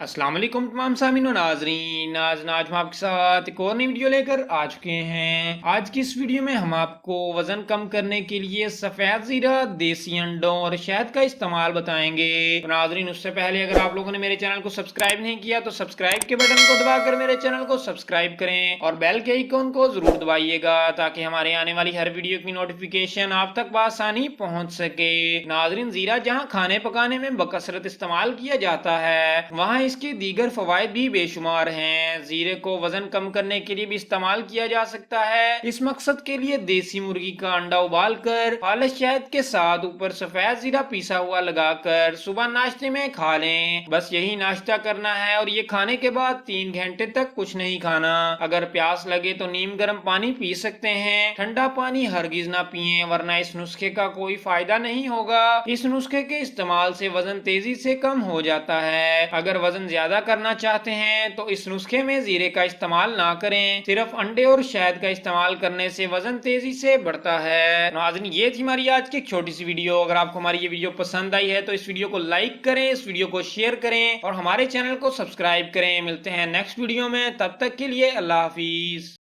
अस्सलाम वालेकुम तमाम सामीन और नाजरीन। आज हम आपके साथ एक और नई वीडियो लेकर आ चुके हैं। आज की इस वीडियो में हम आपको वजन कम करने के लिए सफेद जीरा, देसी अंडों और शहद का इस्तेमाल बताएंगे। तो नाजरीन, उससे पहले अगर आप लोगों ने मेरे चैनल को सब्सक्राइब नहीं किया तो सब्सक्राइब के बटन को दबाकर मेरे चैनल को सब्सक्राइब करें और बेल के आइकन को जरूर दबाइएगा ताकि हमारे आने वाली हर वीडियो की नोटिफिकेशन आप तक बआसानी पहुंच सके। नाजरीन, जीरा जहाँ खाने पकाने में बकसरत इस्तेमाल किया जाता है, वहाँ इसके दीगर फवायद भी बेशुमार हैं। जीरे को वजन कम करने के लिए भी इस्तेमाल किया जा सकता है। इस मकसद के लिए देसी मुर्गी का अंडा उबाल कर खालिश शहद के साथ ऊपर सफेद जीरा पीसा हुआ लगाकर सुबह नाश्ते में खा लें। बस यही नाश्ता करना है और ये खाने के बाद 3 घंटे तक कुछ नहीं खाना। अगर प्यास लगे तो नीम गर्म पानी पी सकते हैं। ठंडा पानी हरगिज ना पिए वरना इस नुस्खे का कोई फायदा नहीं होगा। इस नुस्खे के इस्तेमाल से वजन तेजी से कम हो जाता है। अगर वजन ज्यादा करना चाहते हैं तो इस नुस्खे में जीरे का इस्तेमाल ना करें। सिर्फ अंडे और शहद का इस्तेमाल करने से वजन तेजी से बढ़ता है। नाज़रीन, ये थी हमारी आज की एक छोटी सी वीडियो। अगर आपको हमारी ये वीडियो पसंद आई है तो इस वीडियो को लाइक करें, इस वीडियो को शेयर करें और हमारे चैनल को सब्सक्राइब करें। मिलते हैं नेक्स्ट वीडियो में, तब तक के लिए अल्लाह हाफिज।